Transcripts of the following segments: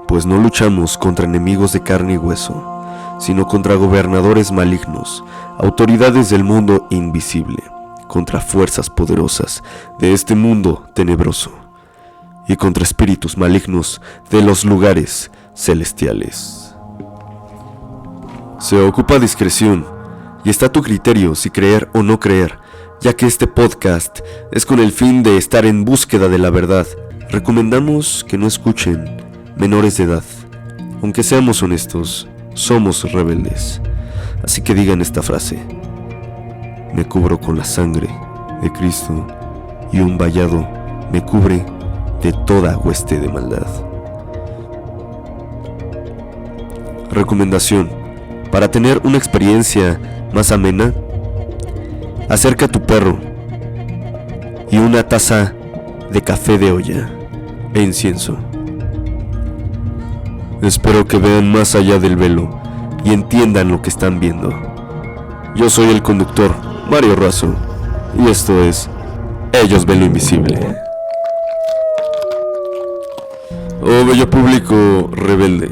Pues no luchamos contra enemigos de carne y hueso, sino contra gobernadores malignos, autoridades del mundo invisible, contra fuerzas poderosas de este mundo tenebroso, y contra espíritus malignos de los lugares celestiales. Se ocupa discreción, y está a tu criterio si creer o no creer, ya que este podcast es con el fin de estar en búsqueda de la verdad. Recomendamos que no escuchen menores de edad. Aunque seamos honestos, somos rebeldes. Así que digan esta frase: me cubro con la sangre de Cristo, y un vallado me cubre de toda hueste de maldad. Recomendación: para tener una experiencia más amena, acerca a tu perro y una taza de café de olla e incienso. Espero que vean más allá del velo y entiendan lo que están viendo. Yo soy el conductor, Mario Razo, y esto es Ellos ven lo invisible. Oh, bello público rebelde.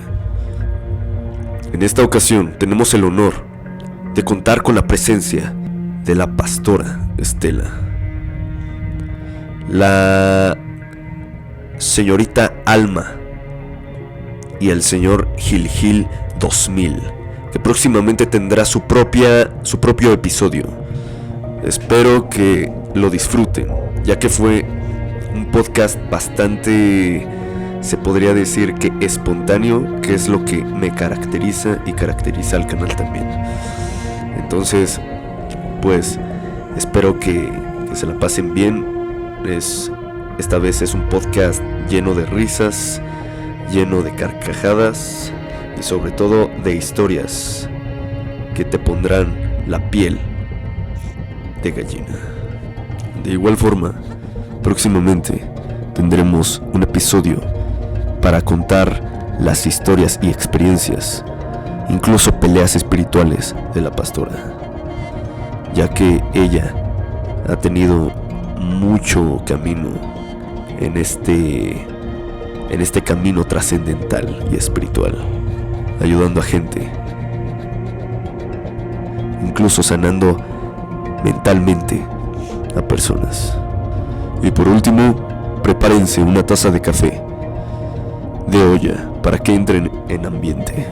En esta ocasión tenemos el honor de contar con la presencia de la pastora Estela, la señorita Alma y el señor Gil 2000, que próximamente tendrá su propio episodio. Espero que lo disfruten, ya que fue un podcast bastante, se podría decir que espontáneo, que es lo que me caracteriza y caracteriza al canal también. Entonces, pues espero que se la pasen bien. Esta vez es un podcast lleno de risas, lleno de carcajadas y sobre todo de historias que te pondrán la piel de gallina. De igual forma, próximamente tendremos un episodio para contar las historias y experiencias, incluso peleas espirituales de la pastora, ya que ella ha tenido mucho camino en este camino trascendental y espiritual, ayudando a gente, incluso sanando mentalmente a personas. Y por último, prepárense una taza de café de olla para que entren en ambiente,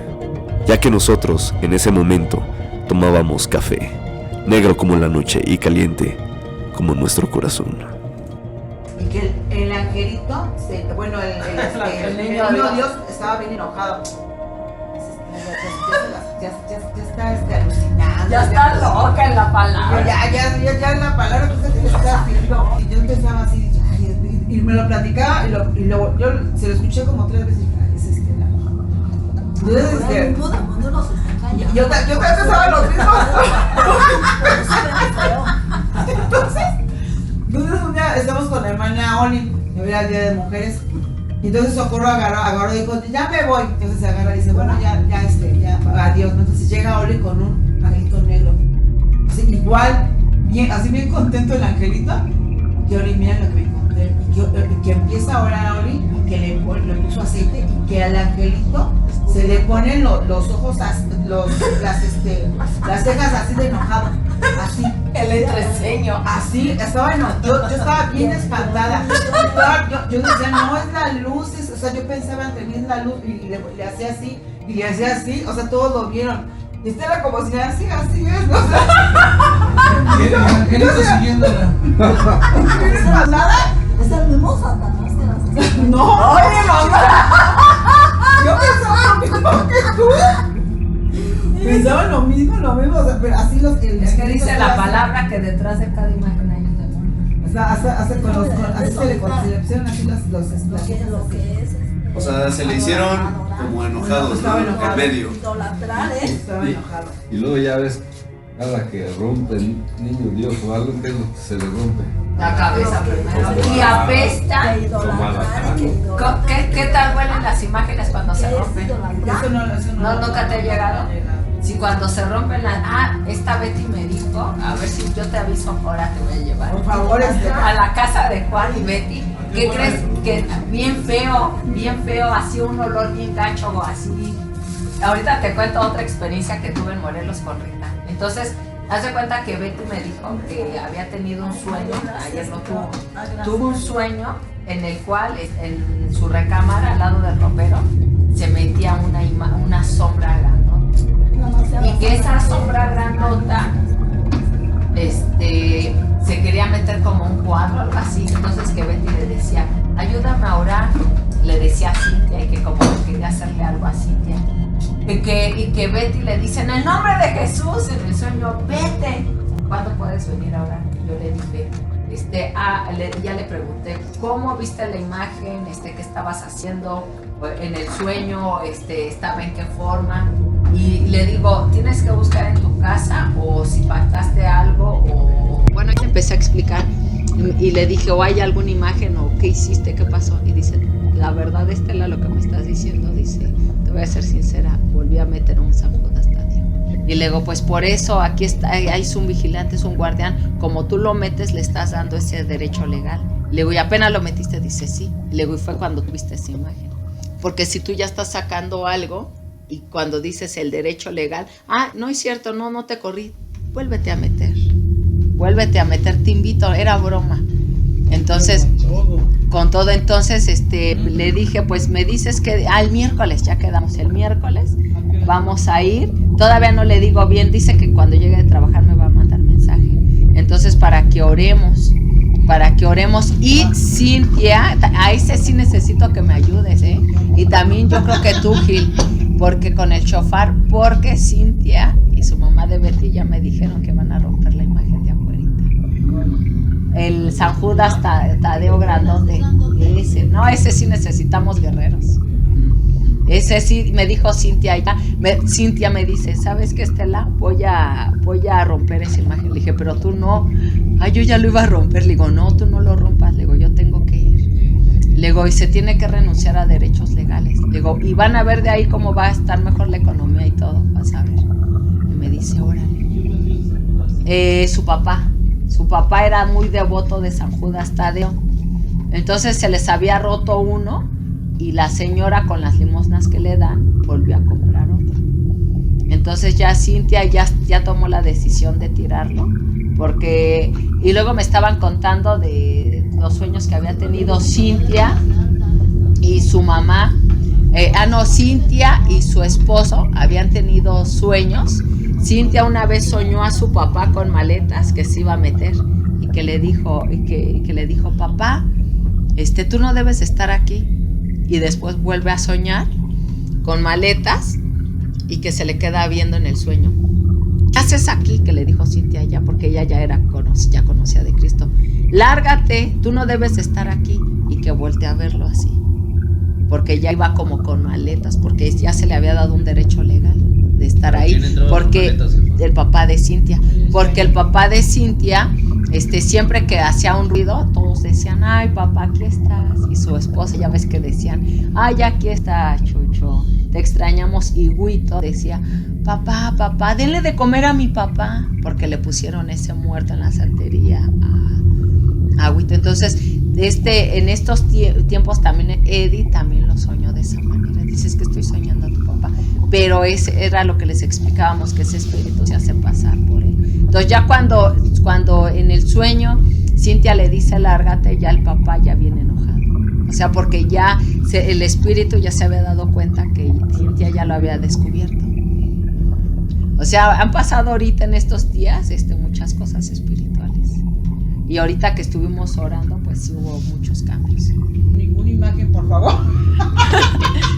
ya que nosotros en ese momento tomábamos café, negro como la noche y caliente como nuestro corazón. Y que el angelito, el niño Dios estaba bien enojado. Ya está alucinando. Ya está loca en la palabra. Ya en la palabra que se le está haciendo. Y yo empezaba así, y me lo platicaba, y luego yo se lo escuché como 3 veces. Es Estela. Entonces, Todo el mundo nos extraña. yo también pensaba lo mismo. Entonces un día estamos con la hermana Oli, que era el Día de Mujeres, y entonces Socorro agarró y dijo, ya me voy. Entonces se agarra y dice, bueno, ya, adiós. Entonces llega Oli con un angelito negro, así, igual, bien contento el angelito. Y Oli, mira lo que me encontré. Y que empieza ahora a Oli, que le puso aceite, y que al angelito se le ponen los ojos, las cejas así de enojado, así. El entreceño. Así, yo estaba bien espantada. Yo decía, no es la luz, o sea, yo pensaba en tener la luz, y le hacía así, y le hacía así, o sea, todos lo vieron. Y esta era como si así es, o sea. ¿Qué? Angelito siguiéndola. ¿Bien espantada? Es el mismo Satanás que las hace. No, oye, mamá. Yo pensaba lo mismo que tú. Pensaba lo mismo, o sea, pero así los que... Es que dice la palabra que detrás de cada imagen hay un demonio. O sea, así se le pusieron así los Lo que es. O sea, se le hicieron como enojados, Estaba ¿no? enojado. En medio. Idolatrar, estaba enojado. Y luego ya ves, cada que rompe el niño Dios o algo, que es lo que se le rompe. La cabeza primero. Y apesta. ¿Qué tal huelen las imágenes cuando se rompen? Eso no. ¿Nunca te ha llegado? Si cuando se rompen esta Betty me dijo, a ver si yo te aviso, ahora te voy a llevar. Por favor, a la casa de Juan y Betty. ¿Qué crees? que bien feo, así un olor bien gacho, así. Ahorita te cuento otra experiencia que tuve en Morelos con Rita. Entonces, haz de cuenta que Betty me dijo que había tenido un sueño, ayer lo tuvo. Tuvo un sueño en el cual en su recámara al lado del ropero se metía una sombra grandota. Y que esa sombra grandota se quería meter como un cuadro, algo así. Entonces que Betty le decía, ayúdame a orar. Le decía a Cintia y que como quería hacerle algo a Cintia. Y que Betty le dice, en el nombre de Jesús, en el sueño, vete. ¿Cuándo puedes venir a orar? Yo le dije, ya le pregunté, ¿cómo viste la imagen? ¿Qué estabas haciendo en el sueño? ¿Estaba en qué forma? Y le digo, tienes que buscar en tu casa o si pactaste algo o... Bueno, ya empecé a explicar y le dije, o hay alguna imagen o qué hiciste, qué pasó. Y dice, la verdad, Estela, lo que me estás diciendo, dice, te voy a ser sincera, volví a meter un San Judas Tadeo. Y le digo, pues por eso aquí está, hay un vigilante, es un guardián, como tú lo metes, le estás dando ese derecho legal. Le digo, y apenas lo metiste, dice, sí. Le digo, y fue cuando tuviste esa imagen. Porque si tú ya estás sacando algo y cuando dices el derecho legal, no es cierto, no te corrí, vuélvete a meter, te invito, era broma. Entonces, con todo, entonces, le dije, pues me dices que el miércoles, ya quedamos el miércoles, vamos a ir. Todavía no le digo bien, dice que cuando llegue de trabajar me va a mandar mensaje. Entonces, para que oremos. Y Cintia, a ese sí necesito que me ayudes, ¿eh? Y también yo creo que tú, Gil, porque con el shofar, porque Cintia y su mamá de Betty ya me dijeron que van a romper la imagen de afuerita. El San Judas Tadeo grandote, ese sí necesitamos guerreros. Ese sí, me dijo Cintia, Cintia me dice, ¿sabes qué, Estela? Voy a romper esa imagen. Le dije, pero tú no. Yo ya lo iba a romper. Le digo, no, tú no lo rompas. Le digo, yo tengo que ir. Le digo, y se tiene que renunciar a derechos legales. Le digo, y van a ver de ahí cómo va a estar mejor la economía y todo, vas a ver. Y me dice, órale. Su papá era muy devoto de San Judas Tadeo. Entonces se les había roto uno y la señora con las limosnas que le dan volvió a comprar otro. Entonces ya Cintia ya tomó la decisión de tirarlo, y luego me estaban contando de los sueños que había tenido Cintia y su mamá. Cintia y su esposo habían tenido sueños. Cintia una vez soñó a su papá con maletas que se iba a meter y que le dijo, papá, tú no debes estar aquí. Y después vuelve a soñar con maletas y que se le queda viendo en el sueño. ¿Qué haces aquí? Que le dijo Cintia ya, porque ella ya conocía de Cristo. Lárgate, tú no debes estar aquí. Y que voltea a verlo así, porque ya iba como con maletas, porque ya se le había dado un derecho legal de estar ahí, porque el papá de Cintia, siempre que hacía un ruido, todos decían, ay papá, aquí estás, y su esposa, ya ves que decían, ay, aquí está Chucho, te extrañamos, y Huito decía, papá, denle de comer a mi papá, porque le pusieron ese muerto en la santería a Huito. Entonces, en estos tiempos también Eddie también lo soñó de esa manera. Dices que estoy soñando a tu papá, pero ese era lo que les explicábamos, que ese espíritu se hace pasar por él. Entonces ya cuando en el sueño Cintia le dice lárgate, ya el papá ya viene enojado. O sea, porque ya el espíritu ya se había dado cuenta que Cintia ya lo había descubierto. O sea, han pasado ahorita en estos días muchas cosas espirituales. Y ahorita que estuvimos orando, pues sí hubo muchos cambios. Ninguna imagen, por favor.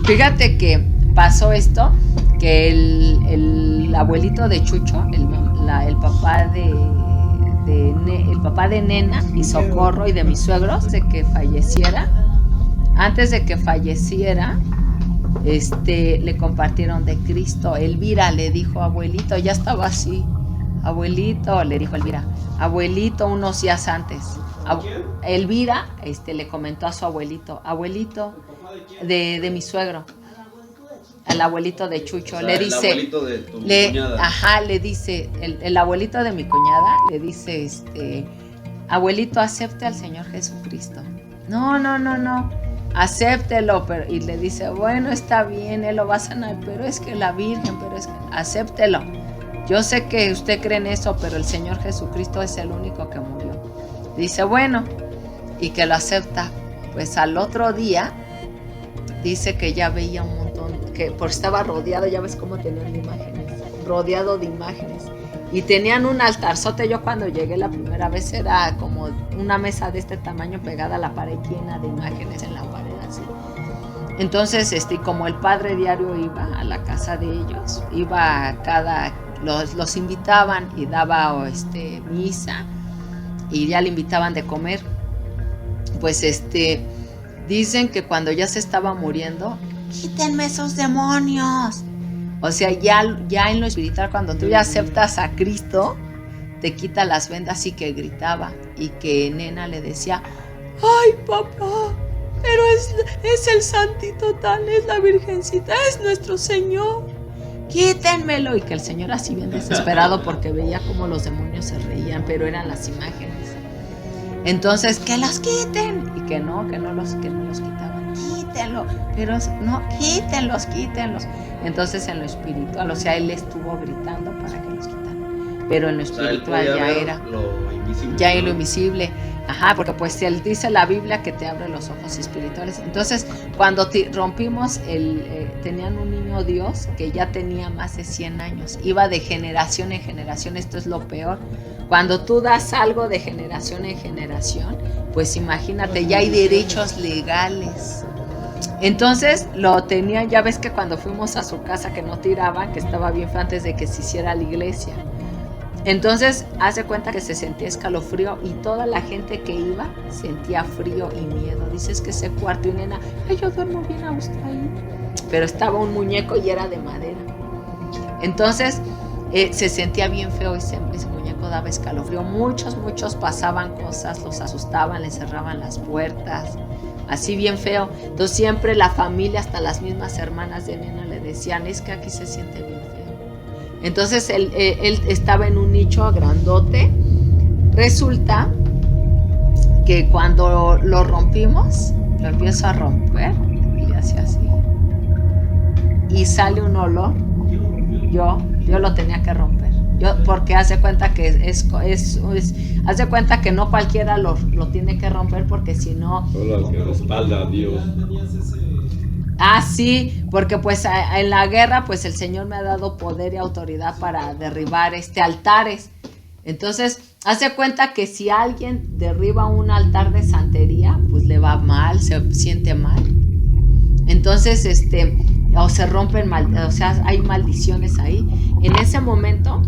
Fíjate que pasó esto, que el abuelito de Chucho, el papá de Nena y Socorro y de mis suegros, antes de que falleciera, le compartieron de Cristo. Elvira le dijo, abuelito, ya estaba así. Abuelito, le dijo Elvira, abuelito, unos días antes. Elvira le comentó a su abuelito de mi suegro, al abuelito de Chucho, le dice, el abuelito de tu cuñada. Le dice, el abuelito de mi cuñada le dice, abuelito, acepte al Señor Jesucristo. no, acéptelo. Y le dice, bueno, está bien, él lo va a sanar, pero es que la Virgen, acéptelo. Yo sé que usted cree en eso, pero el Señor Jesucristo es el único que murió. Dice, bueno, y que lo acepta. Pues al otro día, dice que ya veía un montón, que estaba rodeado, ya ves cómo tenían imágenes, rodeado de imágenes. Y tenían un altarzote. Yo cuando llegué la primera vez era como una mesa de este tamaño pegada a la pared, llena de imágenes en la pared así. Entonces, como el padre diario iba a la casa de ellos, los invitaban y daba misa y ya le invitaban de comer. Pues dicen que cuando ya se estaba muriendo, quítenme esos demonios. O sea, ya en lo espiritual, cuando tú ya aceptas a Cristo, te quita las vendas, y que gritaba, y que Nena le decía, ay papá, pero es el santito tal, es la Virgencita, es nuestro Señor, quítenmelo. Y que el Señor así bien desesperado porque veía cómo los demonios se reían, pero eran las imágenes. Entonces, que los quiten, y que no los quitaban, quítenlo, pero no, quítenlos. Entonces en lo espiritual, o sea, él estuvo gritando para que los quitaran, pero en lo espiritual ya era lo invisible, ya lo invisible. Ajá, porque pues él dice la Biblia que te abre los ojos espirituales. Entonces, cuando rompimos tenían un niño Dios que ya tenía más de 100 años, iba de generación en generación. Esto es lo peor. Cuando tú das algo de generación en generación, pues imagínate, ya hay derechos legales. Entonces lo tenían, ya ves que cuando fuimos a su casa que no tiraban, que estaba bien feo antes de que se hiciera la iglesia. Entonces hace cuenta que se sentía escalofrío y toda la gente que iba sentía frío y miedo. Dices que ese cuarto, y Nena, ay, yo duermo bien a gusto ahí. Pero estaba un muñeco y era de madera. Entonces se sentía bien feo ese muñeco, daba escalofrío. Muchos pasaban cosas, los asustaban, les cerraban las puertas, así bien feo. Entonces siempre la familia, hasta las mismas hermanas de Nena le decían, es que aquí se siente bien feo. Entonces él estaba en un nicho grandote. Resulta que cuando lo rompimos, lo empiezo a romper y hace así. Y sale un olor. Yo lo tenía que romper. Porque hace cuenta que hace cuenta que no cualquiera lo tiene que romper, porque si no. Solo al que respalda a Dios. Ah, sí, porque pues en la guerra pues el Señor me ha dado poder y autoridad para derribar altares. Entonces, hace cuenta que si alguien derriba un altar de santería, pues le va mal, se siente mal. Entonces, o se rompen o sea, hay maldiciones ahí. En ese momento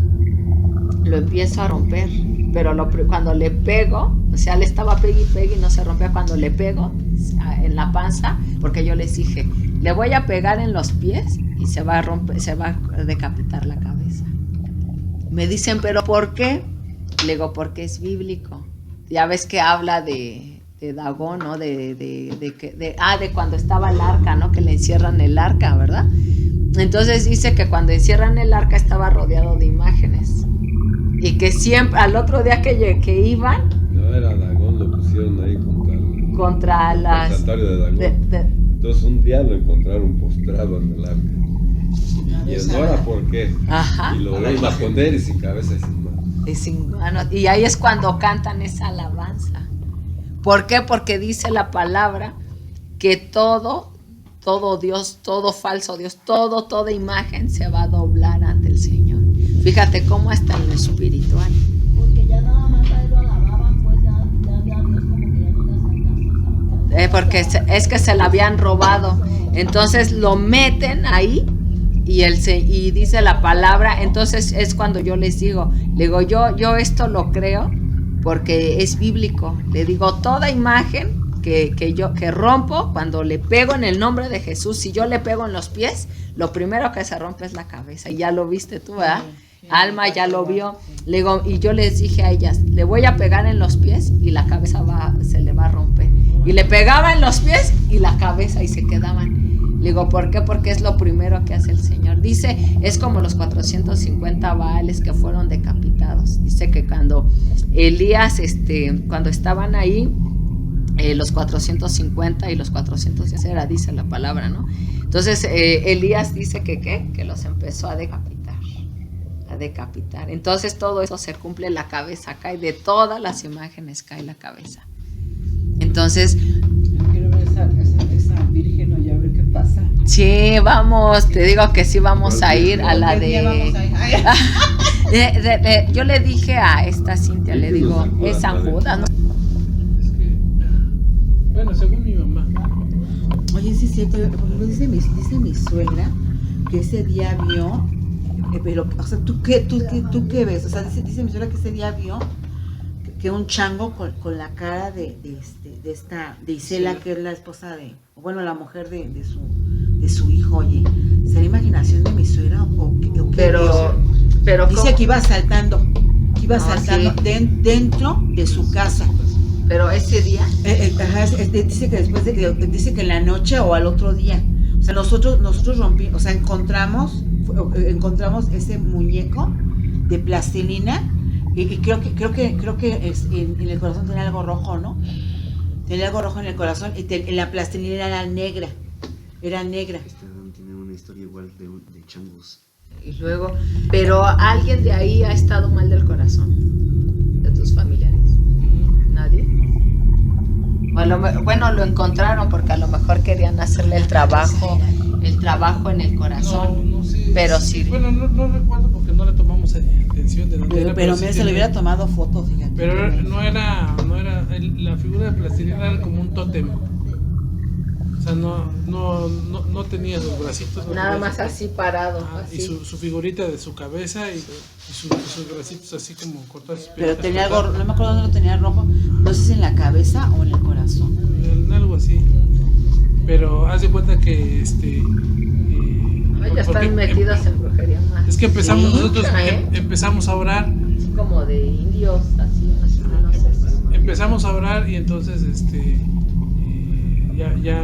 lo empiezo a romper, pero cuando le pego, o sea, le estaba pegue y no se rompía. Cuando le pego en la panza, porque yo les dije, le voy a pegar en los pies y se va a romper, se va a decapitar la cabeza. Me dicen, ¿pero por qué? Le digo, porque es bíblico. Ya ves que habla de Dagón, ¿no? De cuando estaba el arca, ¿no? Que le encierran el arca, ¿verdad? Entonces dice que cuando encierran el arca estaba rodeado de imágenes. Y que siempre, al otro día que iban... No era Dagón, lo pusieron ahí contra el santuario de Dagón. Entonces un día lo encontraron postrado en el arca. Y el Nora, ¿por qué? Ajá. Y lo iba a poner y sin cabeza y sin mano. Y sin mano. Y ahí es cuando cantan esa alabanza. ¿Por qué? Porque dice la palabra que todo Dios, todo falso Dios, toda imagen se va a doblar ante el Señor. Fíjate cómo está en lo espiritual. Porque ya nada más a él lo alababan, pues ya a Dios como que ya no le hacen caso. Porque es que se la habían robado. Entonces lo meten ahí y dice la palabra. Entonces es cuando yo les digo, yo esto lo creo porque es bíblico. Le digo, toda imagen que rompo, cuando le pego en el nombre de Jesús, si yo le pego en los pies, lo primero que se rompe es la cabeza. Y ya lo viste tú, ¿verdad? Alma ya lo vio. Le digo, y yo les dije a ellas, le voy a pegar en los pies y la cabeza se le va a romper. Y le pegaba en los pies y la cabeza y se quedaban. Le digo, ¿por qué? Porque es lo primero que hace el Señor. Dice, es como los 450 Baales que fueron decapitados. Dice que cuando Elías, cuando estaban ahí, los 450 y los 400 de acera, dice la palabra, ¿no? Entonces Elías dice que los empezó a decapitar. Entonces todo eso se cumple, la cabeza cae, de todas las imágenes cae la cabeza. Entonces quiero ver esa virgen, oye, a ver qué pasa. sí, vamos, te digo que sí vamos a ir a la yo le dije a esta Cintia, le digo, es San Judas, ¿no? Es que, bueno, según mi mamá. Oye, sí es cierto, por ejemplo, dice mi suegra que ese día vio, pero, o sea, ¿tú qué ves? O sea, dice mi suegra que ese día vio que un chango con la cara de Isela, que es la esposa bueno, la mujer de su hijo, oye, ¿será imaginación de mi suegra o qué? Pero dice ¿cómo? que iba saltando Sí. dentro de su casa. Pero ese día, Dice que después dice que en la noche o al otro día. O sea, nosotros rompimos, o sea, encontramos ese muñeco de plastilina y creo que en el corazón tenía algo rojo, ¿no? Tenía algo rojo en el corazón y en la plastilina era negra. Tiene una historia igual de changos. y luego, pero alguien de ahí ha estado mal del corazón, de tus familiares, nadie. Bueno, lo encontraron porque a lo mejor querían hacerle el trabajo en el corazón, No sé. pero sí. Bueno, no recuerdo porque no le tomamos atención de dónde era. Pero sí se le tenía- hubiera tomado foto, fíjate. Pero no era la figura de plastilina era como un tótem. O sea, no tenía sus bracitos. Nada más así parado, Y así. su figurita de su cabeza y sus bracitos así como cortados. Pero tenía algo, no me acuerdo dónde lo tenía rojo, no sé si en la cabeza o en el corazón. En algo así. Pero haz de cuenta que Ay, ya porque están metidos en brujería más. Es que empezamos Sí, nosotros ¿eh? empezamos a orar. Es como de indios, así, más o menos eso. Empezamos a orar y entonces ya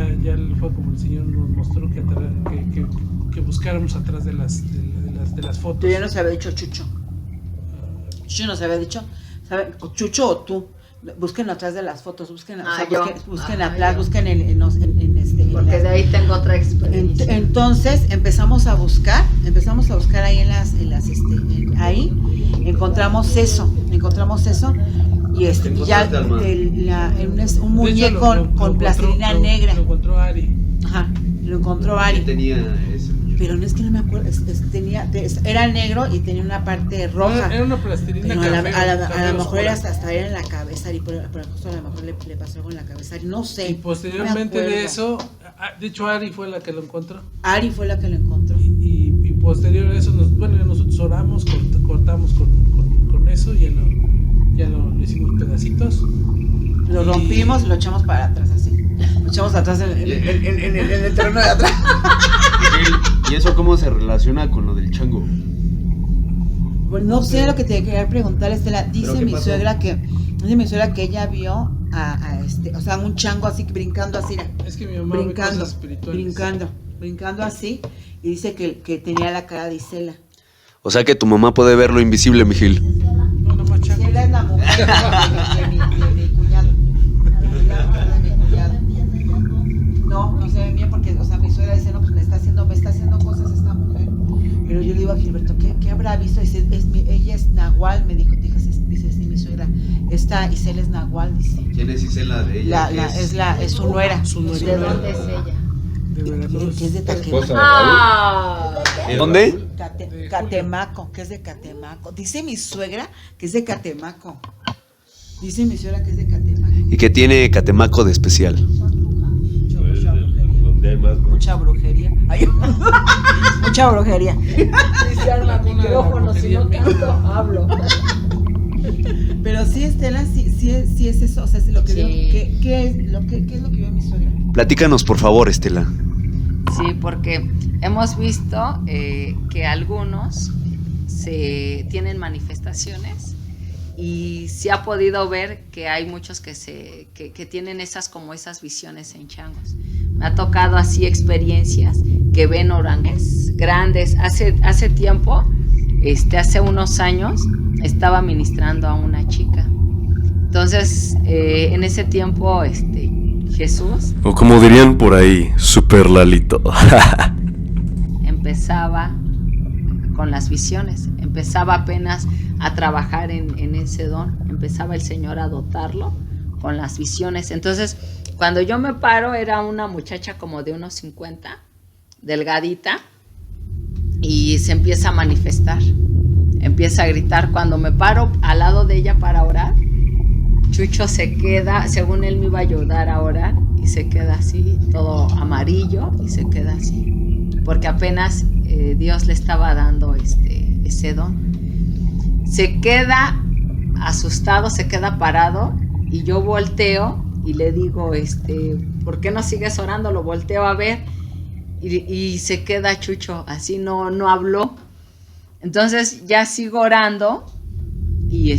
fue como el Señor nos mostró que buscáramos atrás de las fotos. Yo ya nos había dicho Chucho. Chucho nos había dicho, ¿sabe? O Chucho o tú. Busquen atrás de las fotos, busquen atrás, busquen en Porque de ahí tengo otra experiencia. Entonces empezamos a buscar ahí ahí encontramos eso y ya un muñeco con plastilina negra. Lo encontró Ari. Ajá, lo encontró Ari. ¿Qué tenía ese muñeco? Pero no es que no me acuerdo, era negro y tenía una parte roja. Era una plastilina Pero café, a café lo mejor era oscura. hasta era en la cabeza y por justo a lo mejor le pasó algo en la cabeza, no sé. Y posteriormente no me de acuerdo. eso, de hecho Ari fue la que lo encontró. Ari fue la que lo encontró. Y posterior a eso, nosotros oramos, cortamos con eso, ya lo hicimos pedacitos. Lo rompimos y lo echamos para atrás así. Lo echamos atrás en el terreno de atrás. ¿Y eso cómo se relaciona con lo del chango? Pues no sé lo que te quería preguntar, Estela. Dice qué mi pasó? suegra que ella vio o sea, un chango así brincando así, Es que mi mamá ve cosas espirituales. brincando así, y dice que tenía la cara de Isela. O sea que tu mamá puede ver lo invisible, Mijil. No, nomás chango. Isela es la mujer de mi cuñado. No se ve bien porque, o sea, mi suegra dice, no, pues me está haciendo cosas esta mujer. Pero yo le digo a Gilberto, ¿qué habrá visto? Dice, ella es Nahual, me dice sí, mi suegra. Esta Isela es Nahual, dice. ¿Quién es Isela de ella? Es su nuera. Su nuera. ¿De dónde es ella? De Veracruz. Que es de Esposa Catemaco. de Raúl. ¿Dónde? Catemaco, que es de Catemaco. Dice mi suegra que es de Catemaco. Dice mi suegra que es de Catemaco. ¿Y qué tiene Catemaco de especial? Donde hay más Mucha brujería. Ay, mucha brujería. Dice Alma, micrófono, si no canto, hablo. Pero sí, Estela, sí es eso. O sea, si lo que Sí. veo, ¿qué es lo que vio mi suegra? Platícanos, por favor, Estela. Sí, porque hemos visto que algunos tienen manifestaciones y se ha podido ver que hay muchos que tienen esas visiones en changos. Me ha tocado así experiencias que ven orangutanes grandes. Hace tiempo, hace unos años, estaba ministrando a una chica. Entonces, en ese tiempo, Jesús. O como dirían por ahí, Super Lalito. Empezaba con las visiones, empezaba apenas a trabajar en ese don, empezaba el Señor a dotarlo con las visiones. Entonces, cuando yo me paro, era una muchacha como de unos 50, delgadita, y se empieza a manifestar, empieza a gritar. Cuando me paro al lado de ella para orar, Chucho se queda, según él me iba a ayudar a orar, y se queda así, todo amarillo, y se queda así, porque apenas Dios le estaba dando ese don. Se queda asustado, se queda parado, y yo volteo y le digo, ¿por qué no sigues orando? Lo volteo a ver, y se queda Chucho, así no habló. Entonces ya sigo orando, y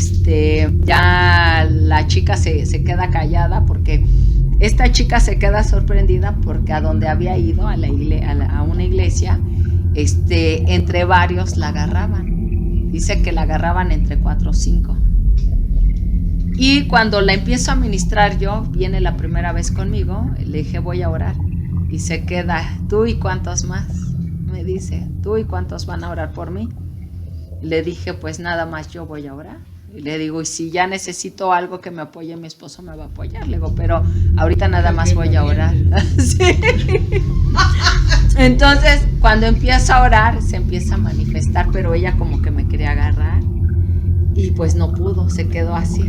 ya la chica se queda callada, porque esta chica se queda sorprendida porque a donde había ido, a una iglesia, entre varios la agarraban. Dice que la agarraban entre 4 o 5. Y cuando la empiezo a ministrar yo, viene la primera vez conmigo, le dije, voy a orar. Y se queda, ¿tú y cuántos más? Me dice, ¿tú y cuántos van a orar por mí? Y le dije, pues nada más yo voy a orar. Y le digo, y si ya necesito algo que me apoye, mi esposo me va a apoyar. Le digo, pero ahorita nada más voy a orar. Sí. Entonces, cuando empiezo a orar, se empieza a manifestar, pero ella como que me quería agarrar. Y pues no pudo, se quedó así.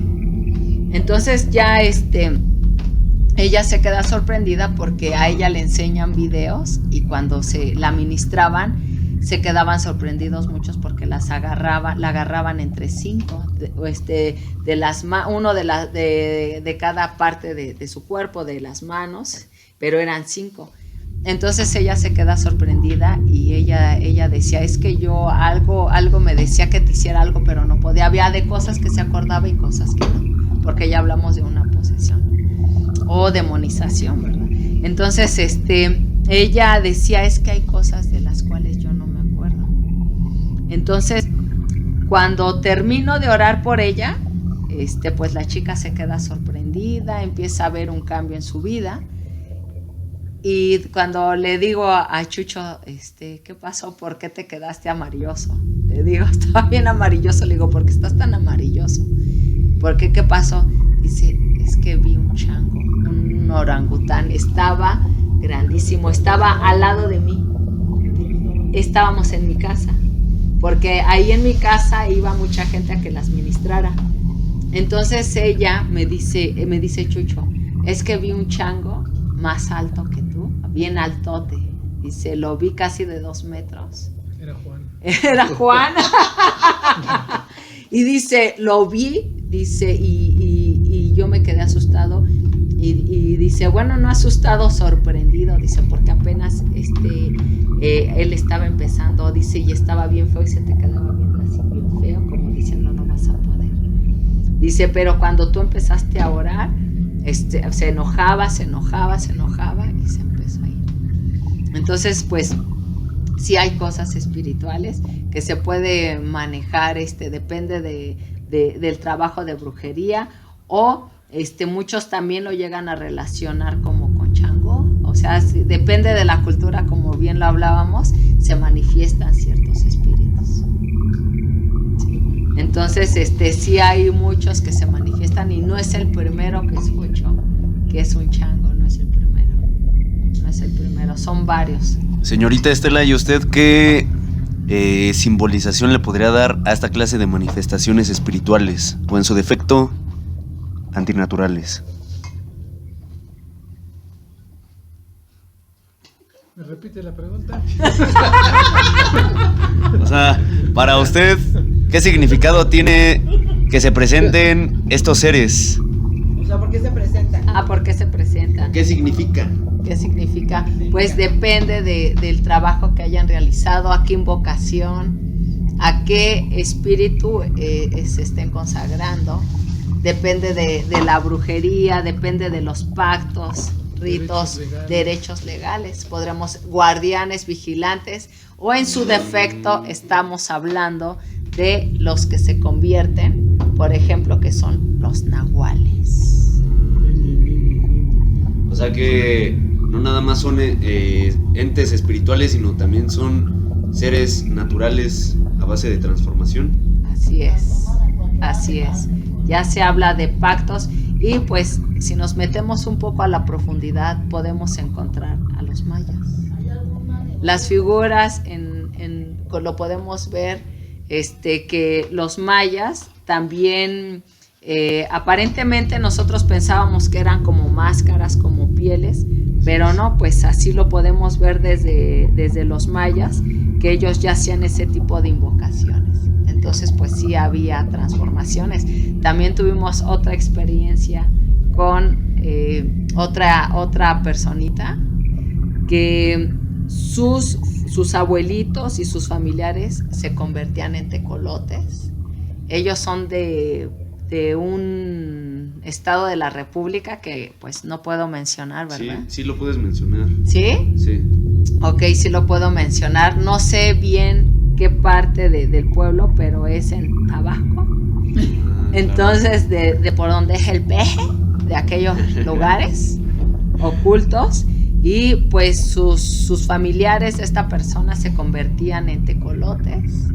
Entonces ya ella se queda sorprendida porque a ella le enseñan videos, y cuando la ministraban, se quedaban sorprendidos muchos porque la agarraban entre 5, uno de cada parte de su cuerpo, de las manos, pero eran 5. Entonces ella se queda sorprendida, y ella decía, es que yo algo me decía que te hiciera algo, pero no podía. Había de cosas que se acordaba y cosas que no, porque ya hablamos de una posesión o demonización, ¿verdad? Entonces ella decía, es que hay cosas de las cuales yo no me acuerdo. Entonces, cuando termino de orar por ella, pues la chica se queda sorprendida, empieza a ver un cambio en su vida. Y cuando le digo a Chucho, ¿qué pasó? ¿Por qué te quedaste amarilloso? Le digo, estaba bien amarilloso. Le digo, ¿por qué estás tan amarilloso? ¿Por qué? ¿Qué pasó? Dice, es que vi un chango, un orangután. Estaba grandísimo, estaba al lado de mí. Estábamos en mi casa, porque ahí en mi casa iba mucha gente a que las ministrara. Entonces ella me dice, Chucho, es que vi un chango más alto que tú, bien altote. Dice, lo vi casi de 2 metros. Era Juan. Y dice, lo vi, dice, y yo me quedé asustado. Y dice, bueno, no asustado, sorprendido, dice, porque apenas él estaba empezando, dice, y estaba bien feo, y se te quedaba viendo así bien feo, como diciendo, no vas a poder. Dice, pero cuando tú empezaste a orar, se enojaba, y se empezó a ir. Entonces, pues, sí hay cosas espirituales que se puede manejar, depende del trabajo de brujería, o muchos también lo llegan a relacionar como con chango. O sea, depende de la cultura, como bien lo hablábamos, se manifiestan ciertos espíritus. Sí. Entonces, sí hay muchos que se manifiestan, y no es el primero que escucho que es un chango, no es el primero, son varios. Señorita Estela, ¿y usted qué simbolización le podría dar a esta clase de manifestaciones espirituales, o en su defecto, antinaturales? ¿Me repite la pregunta? O sea, para usted, ¿qué significado tiene que se presenten estos seres? O sea, ¿por qué se presentan? ¿Por qué se presentan? ¿Qué significa? ¿Qué significa? Pues depende del trabajo que hayan realizado, a qué invocación, a qué espíritu se estén consagrando. Depende de la brujería, depende de los pactos, ritos, derechos legales. Podremos guardianes, vigilantes, o en su defecto estamos hablando de los que se convierten, por ejemplo, que son los nahuales. sea que no nada más son entes espirituales, sino también son seres naturales a base de transformación. Así es, así es. Ya se habla de pactos y pues si nos metemos un poco a la profundidad podemos encontrar a los mayas. Las figuras lo podemos ver que los mayas también aparentemente nosotros pensábamos que eran como máscaras, como pieles, pero no, pues así lo podemos ver desde los mayas, que ellos ya hacían ese tipo de invocaciones. Entonces pues sí había transformaciones. También tuvimos otra experiencia con otra personita que sus abuelitos y sus familiares se convertían en tecolotes. Ellos son de un estado de la República que pues no puedo mencionar, ¿verdad? Sí lo puedes mencionar. ¿Sí? Sí. Ok, sí lo puedo mencionar. No sé bien qué parte del pueblo, pero es en Tabasco. Entonces, de por donde es el peje, de aquellos lugares ocultos. Y pues sus familiares de esta persona se convertían en tecolotes,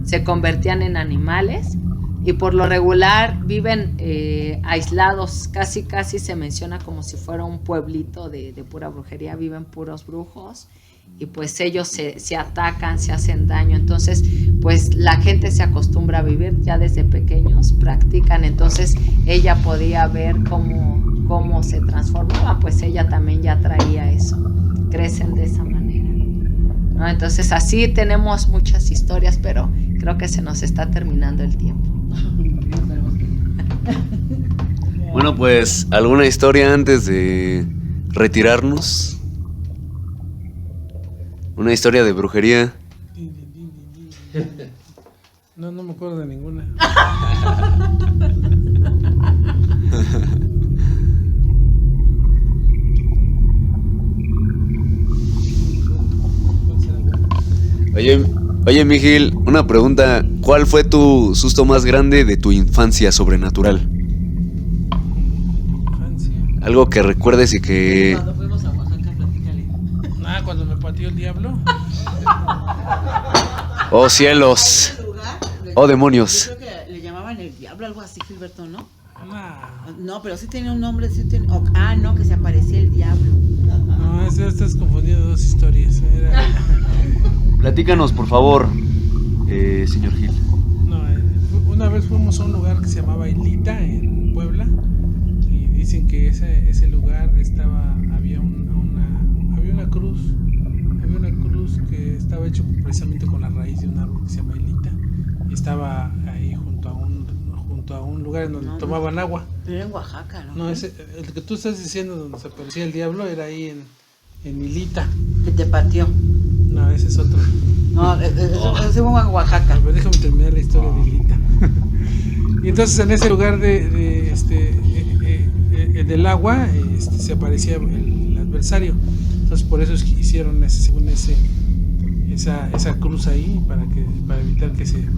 se convertían en animales y por lo regular viven aislados, casi se menciona como si fuera un pueblito de pura brujería, viven puros brujos y pues ellos se atacan, se hacen daño, entonces pues la gente se acostumbra a vivir ya desde pequeños, practican, entonces ella podía ver cómo se transformaba, pues ella también ya traía eso, crecen de esa manera, ¿no? Entonces así tenemos muchas historias, pero creo que se nos está terminando el tiempo. Bueno, pues, ¿alguna historia antes de retirarnos? ¿Una historia de brujería? No me acuerdo de ninguna. Oye, Miguel, una pregunta. ¿Cuál fue tu susto más grande de tu infancia sobrenatural? ¿Infancia? Algo que recuerdes y que... Cuando fuimos a Oaxaca, platícale. Cuando me pateó el diablo. ¡Oh, cielos! Lugar, ¡Oh, demonios! yo creo que le llamaban el diablo, algo así, Gilberto, ¿no? Nah. No, pero sí tenía un nombre, sí tenía... no, que se aparecía el diablo. No, estás confundiendo dos historias. Platícanos, por favor, señor Gil. No, una vez fuimos a un lugar que se llamaba Ilita en Puebla y dicen que ese lugar había una cruz que estaba hecho precisamente con la raíz de un árbol que se llama Ilita y estaba ahí junto a un lugar en donde tomaban agua. Pero en Oaxaca, ¿no? No, el que tú estás diciendo donde se aparecía el diablo era ahí en Ilita. Que te pateó. No, ese es otro. No, ese fue en Oaxaca. A ver, déjame terminar la historia de Ilita. Y entonces en ese lugar del agua se aparecía el adversario. Entonces por eso es que hicieron esa cruz ahí para evitar que se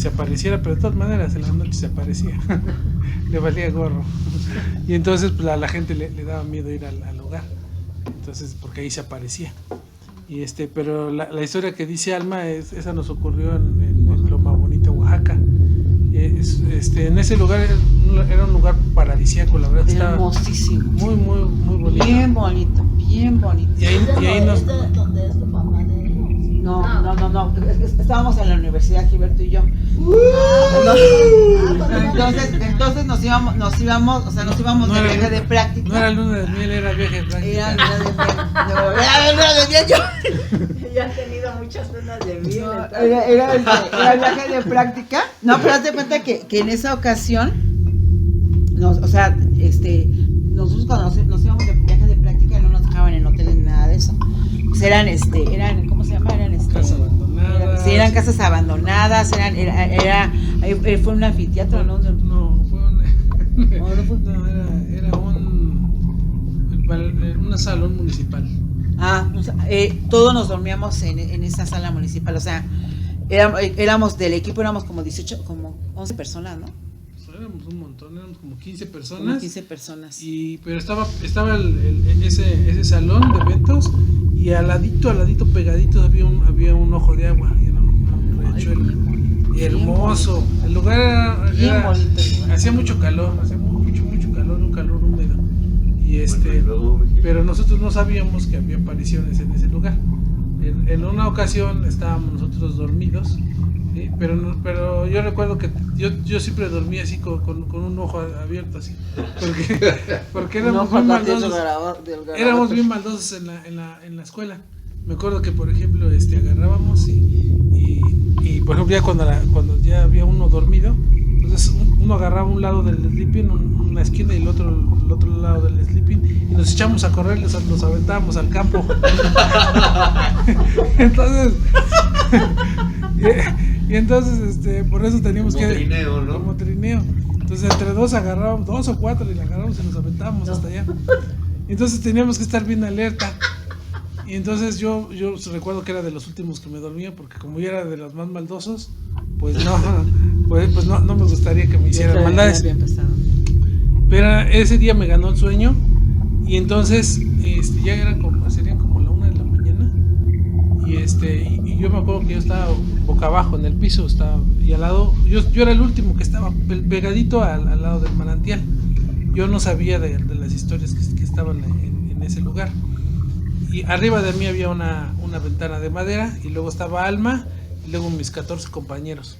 apareciera, pero de todas maneras en la noche se aparecía. Le valía gorro. Y entonces pues, a la gente le daba miedo ir al lugar. Entonces porque ahí se aparecía. Y pero la historia que dice Alma esa nos ocurrió en Loma Bonita, Oaxaca. En ese lugar era un lugar paradisíaco, la verdad. Hermosísimo. Muy bonito. Bien bonito. Y ahí nos... ¿Dónde es tu papá de ellos? No. Estábamos en la universidad, Gilberto y yo. Entonces nos íbamos de viaje de práctica. No era luna de miel, era viaje de práctica. Era luna de miel. Ya he tenido muchas lunas de miel. Era viaje de práctica. No, pero haz de cuenta que en esa ocasión, nosotros cuando nos íbamos de viaje de práctica no nos dejaban en hoteles ni nada de eso. Pues eran, ¿cómo se llama? Casas abandonadas. Sí, eran casas abandonadas, fue un anfiteatro, ¿no? No, fue un... No, era un salón municipal. Todos nos dormíamos en esa sala municipal, o sea, éramos del equipo, éramos como 18, como 11 personas, ¿no? Sí, éramos un montón, éramos como 15 personas. Como 15 personas. Pero estaba ese salón de eventos y al ladito pegadito había un ojo de agua, era un riachuelo. Y hermoso. El lugar era bonito el lugar. Hacía mucho calor, mucho calor, un calor húmedo. Y pero nosotros no sabíamos que había apariciones en ese lugar. En una ocasión estábamos nosotros dormidos, ¿sí? pero yo recuerdo que yo siempre dormía así con un ojo abierto así, porque éramos bien maldosos. Éramos bien maldosos en la escuela. Me acuerdo que, por ejemplo, agarrábamos y por ejemplo, ya cuando ya había uno dormido, entonces uno agarraba un lado del sleeping, una esquina, y el otro lado del sleeping, y nos echamos a correr, los aventábamos al campo. Entonces, por eso teníamos como trineo, ¿no? Como trineo. Entonces entre dos agarrábamos, 2 o 4, y la agarramos y nos aventábamos hasta allá. Entonces teníamos que estar bien alerta. Y entonces yo recuerdo que era de los últimos que me dormía, porque como yo era de los más maldosos, pues no me gustaría que me hicieran maldades. Pero ese día me ganó el sueño, y entonces ya serían como la 1 de la mañana, y yo me acuerdo que yo estaba boca abajo en el piso, y al lado, yo era el último que estaba pegadito al lado del manantial. Yo no sabía de las historias que estaban en ese lugar. Y arriba de mí había una ventana de madera, y luego estaba Alma, y luego mis 14 compañeros.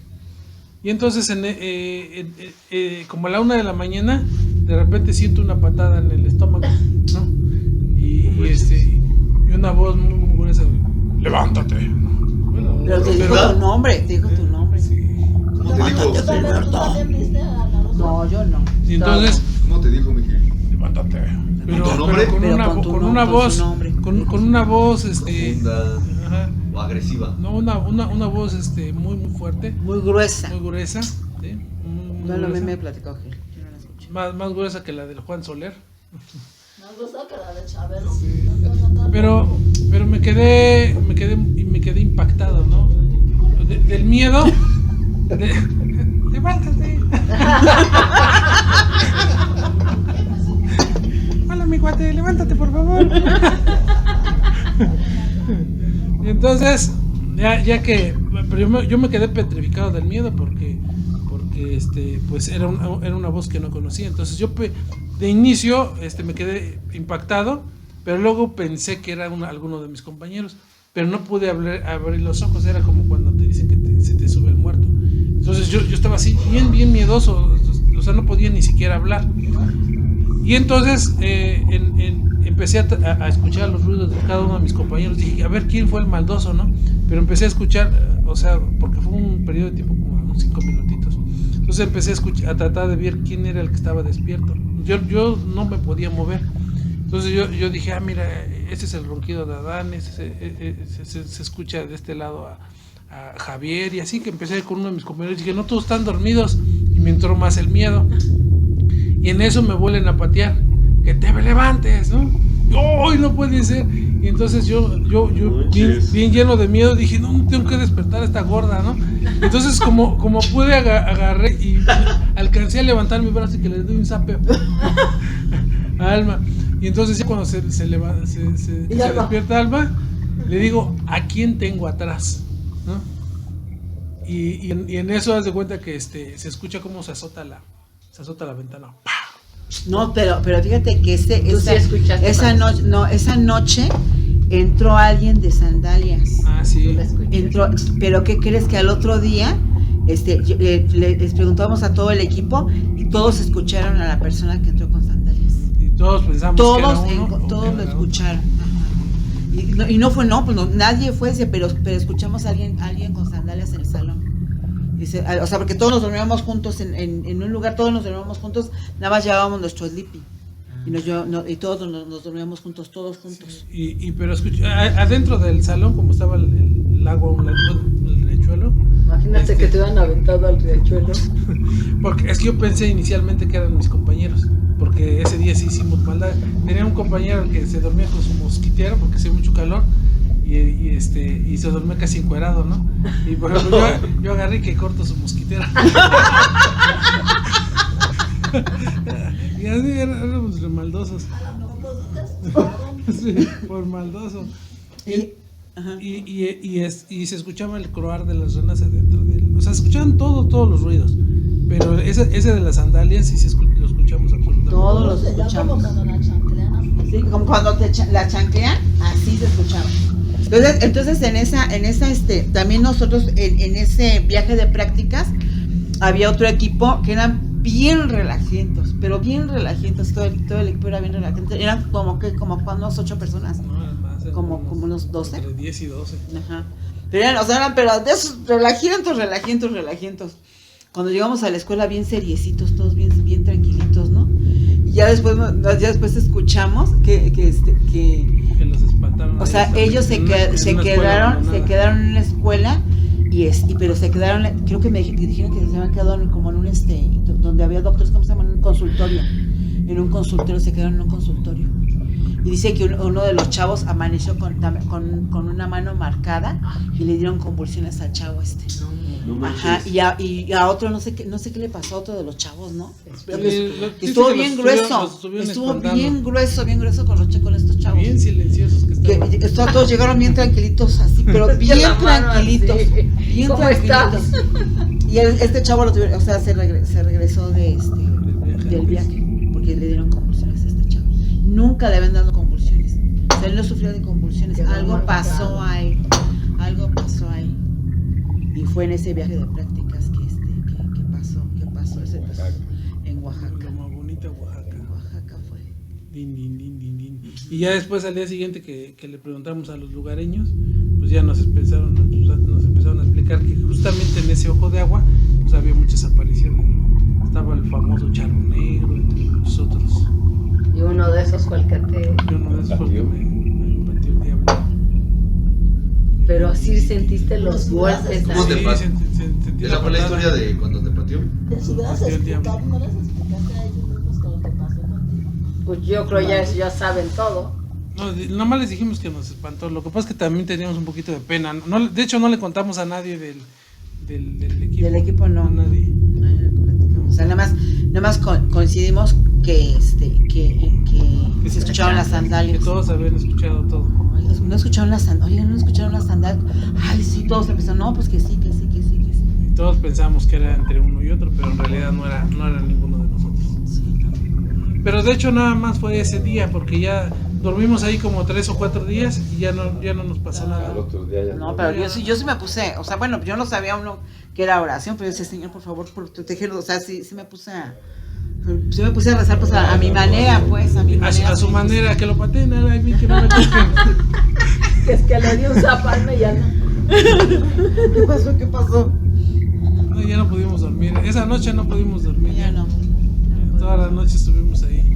Y entonces como a la 1 de la mañana, de repente siento una patada en el estómago, ¿no? Y una voz muy gruesa: levántate. Bueno, pero te dijo tu nombre, Sí. ¿Cómo te dijo? No, yo no. Y entonces, ¿Cómo te dijo, Miguel? levántate. ¿Con tu nombre? Con una voz profunda, ajá, o agresiva. no, una voz muy fuerte, Muy gruesa. ¿sí? No, lo me platicó Gil, yo no la escuché. Más gruesa que la del Juan Soler. Nos gusta que la de Chabelo. Sí. Pero me quedé impactado, ¿no? Del miedo. Levántate. Hola, mi cuate, levántate, por favor. Y entonces, ya que, pero yo me quedé petrificado del miedo, porque pues era una voz que no conocía. Entonces yo de inicio me quedé impactado, pero luego pensé que era alguno de mis compañeros, pero no pude abrir los ojos. Era como cuando te dicen que se te sube el muerto. Entonces yo estaba así bien miedoso, o sea, no podía ni siquiera hablar. Y entonces empecé a escuchar los ruidos de cada uno de mis compañeros. Dije, a ver quién fue el maldoso, ¿no? Pero empecé a escuchar, o sea, porque fue un periodo de tiempo como unos 5 minutitos. Entonces empecé a tratar de ver quién era el que estaba despierto. Yo no me podía mover. Entonces yo dije, mira, ese es el ronquido de Adán, se escucha de este lado a Javier, y así que empecé con uno de mis compañeros y dije, no, todos están dormidos, y me entró más el miedo. Y en eso me vuelven a patear, que te levantes, ¿no? ¡Ay, no puede ser! Y entonces yo bien lleno de miedo dije, no tengo que despertar a esta gorda, ¿no? Entonces como pude agarré y alcancé a levantar mi brazo y que le doy un zape a Alma. Y entonces ya cuando se despierta Alma, le digo, ¿a quién tengo atrás? ¿No? Y en eso haz de cuenta que se escucha cómo se azota la ventana. ¡Pah! No, pero fíjate que esa noche entró alguien de sandalias. Ah, sí. Entró, pero ¿qué crees? Que al otro día les preguntamos a todo el equipo y todos escucharon a la persona que entró con sandalias. Y todos pensamos que era uno, todos lo escucharon. Y no fue, nadie fue, pero escuchamos a alguien con sandalias en el salón. Dice, o sea, porque todos nos dormíamos juntos en un lugar, todos nos dormíamos juntos, nada más llevábamos nuestro sleeping. Y todos nos dormíamos juntos, todos juntos. Sí, pero adentro del salón, como estaba el agua, el riachuelo. Imagínate que te hubieran aventado al riachuelo. Porque es que yo pensé inicialmente que eran mis compañeros, porque ese día sí hicimos maldad. Tenía un compañero que se dormía con su mosquitera porque hacía mucho calor. Y se dormía casi encuerado, ¿no? Y por ejemplo, yo agarré que corto su mosquitera. Y así éramos maldosos. Sí, por maldoso. Y se escuchaba el croar de las ranas adentro de él. O sea, se escuchaban todos los ruidos. Pero ese de las sandalias sí lo escuchamos absolutamente. Todos los escuchamos. Sí, como cuando la chanclean, así se escuchaba. Entonces en esa también nosotros en ese viaje de prácticas había otro equipo que eran bien relajientos, pero bien relajientos, todo el equipo era bien relajiento. Eran como unos 8 personas. No, más, como unos 12. Entre 10 y 12. Ajá. Pero eran pero de esos relajientos. Cuando llegamos a la escuela bien seriecitos, todos bien tranquilitos, ¿no? Y ya después escuchamos que los espantaron. O sea, ellos se quedaron en la escuela pero se quedaron, creo que me dijeron que se habían quedado como en un donde había doctores, ¿cómo se llama? En un consultorio. Se quedaron en un consultorio. Y dice que uno de los chavos amaneció con una mano marcada y le dieron convulsiones al chavo Ajá, y a otro no sé qué le pasó a otro de los chavos, ¿no? Estuvo bien grueso con estos chavos. Bien silenciosos que estaban. Todos llegaron bien tranquilitos, así, pero bien tranquilitos. Bien ¿Cómo tranquilitos. Y este chavo lo tuvieron, o sea, se regresó del viaje porque le dieron convulsiones a este chavo. Nunca le habían dado convulsiones. O sea, él no sufrió de convulsiones. Algo pasó ahí. Y fue en ese viaje de prácticas que pasó ese en Oaxaca. Lo más bonito, Oaxaca. En Oaxaca fue. Din. Y ya después al día siguiente que le preguntamos a los lugareños, pues ya nos empezaron a explicar que justamente en ese ojo de agua pues había muchas apariciones. Estaba el famoso charro negro, entre muchos otros. Y uno de esos fue el que me pateó el diablo. Pero sí sentiste los golpes. ¿Cómo te pasó? ¿Esa fue la historia de cuando te pateó? ¿No les explicaste a ellos mismos con lo que pasó contigo? Pues yo creo ya saben todo. No, nomás les dijimos que nos espantó. Lo que pasa es que también teníamos un poquito de pena. No, de hecho, no le contamos a nadie del equipo. Del equipo no. A nadie. O sea, nada más coincidimos que se escucharon las sandalias. Que todos habían escuchado todo. No escucharon las sandalias. Ay, sí, todos empezaron. No, pues que sí. Y todos pensamos que era entre uno y otro, pero en realidad no era ninguno de nosotros. Sí. Pero de hecho nada más fue ese día, porque ya dormimos ahí como 3 o 4 días y ya no nos pasó nada. Al otro día ya No, pero yo sí me puse, o sea, bueno, yo no sabía que era oración, pero yo decía, Señor, por favor, protegerlo. O sea, sí me puse a rezar, pues a mi manera, pues, a su manera, que lo pateen, ay, bien que no me toquen. Es que le dio un zapato y ya no. ¿Qué pasó? No, ya no pudimos dormir. Esa noche no pudimos dormir. Ya no. Toda la noche estuvimos ahí,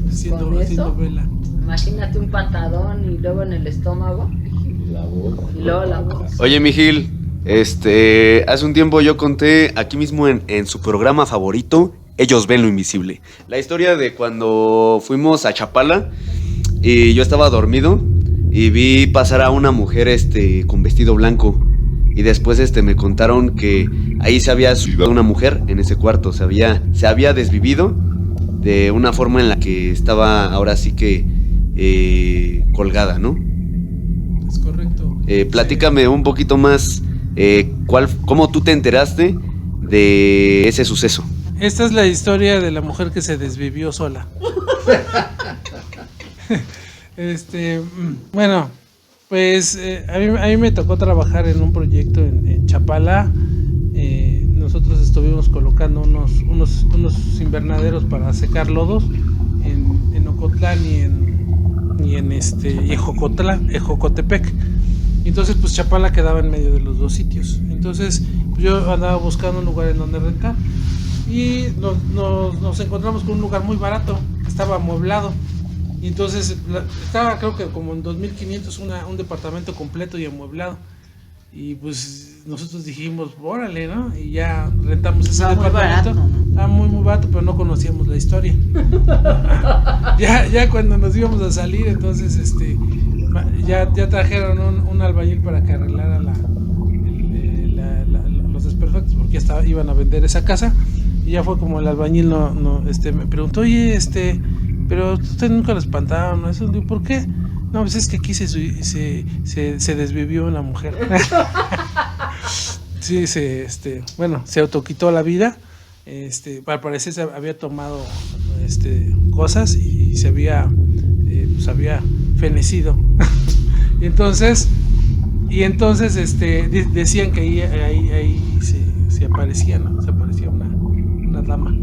haciendo vela. Imagínate un patadón y luego en el estómago. Y luego la boca. Oye, mi Gil, hace un tiempo yo conté aquí mismo en su programa favorito, Ellos ven lo invisible, la historia de cuando fuimos a Chapala y yo estaba dormido y vi pasar a una mujer con vestido blanco y después me contaron que ahí se había subido una mujer en ese cuarto, se había desvivido de una forma en la que estaba ahora sí que colgada, ¿no? Es correcto. Platícame un poquito más, ¿cómo tú te enteraste de ese suceso? Esta es la historia de la mujer que se desvivió sola. Bueno, pues a mí me tocó trabajar en un proyecto en Chapala. Nosotros estuvimos colocando unos invernaderos para secar lodos en Ocotlán y en Ejocotepec. Entonces, pues Chapala quedaba en medio de los dos sitios. Entonces, pues, yo andaba buscando un lugar en donde rentar y nos encontramos con un lugar muy barato, estaba amueblado. Y entonces estaba, creo que como en 2,500 un departamento completo y amueblado. Y pues nosotros dijimos, órale, ¿no? Y ya rentamos ese departamento. Muy barato, ¿no? Estaba muy barato, pero no conocíamos la historia. ya cuando nos íbamos a salir, entonces ya trajeron un albañil para que arreglara los desperfectos, porque iban a vender esa casa. Y ya fue como el albañil me preguntó, oye, pero usted nunca lo espantaron, ¿no? Eso, digo, ¿por qué? No, pues es que aquí se desvivió la mujer. Sí, se autoquitó la vida. Al parecer se había tomado cosas y se había fenecido. y entonces decían que ahí se aparecía, ¿no? Se aparecía una dama.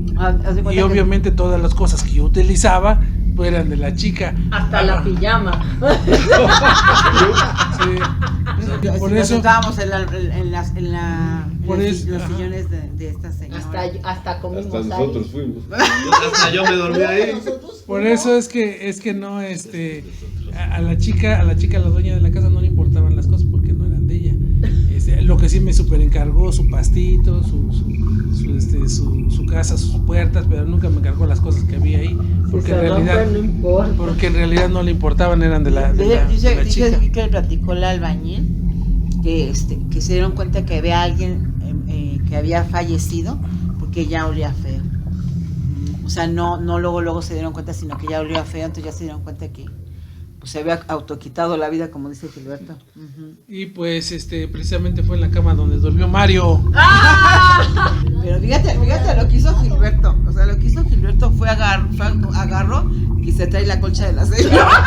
Y obviamente todas las cosas que yo utilizaba pues eran de la chica. Hasta la pijama. Sí. Por eso estábamos en los sillones de esta señora. Hasta comimos hasta ahí. nosotros fuimos. Hasta yo me dormí ahí. Por eso es que no, a la chica, la dueña de la casa no le importaban las cosas porque no eran de ella. Lo que sí me super encargó, su pastito, su casa, sus puertas, pero nunca me encargó las cosas que había ahí, porque en realidad no le importaban, eran de la chica. Dice que le platicó el albañil que se dieron cuenta que había alguien que había fallecido porque ya olía feo. O sea, no luego se dieron cuenta, sino que ya olía feo, entonces ya se dieron cuenta que pues se había autoquitado la vida, como dice Gilberto. Y pues precisamente fue en la cama donde durmió Mario. Pero fíjate lo que hizo Gilberto. O sea, lo que hizo Gilberto fue agarró y se trae la colcha de la señora.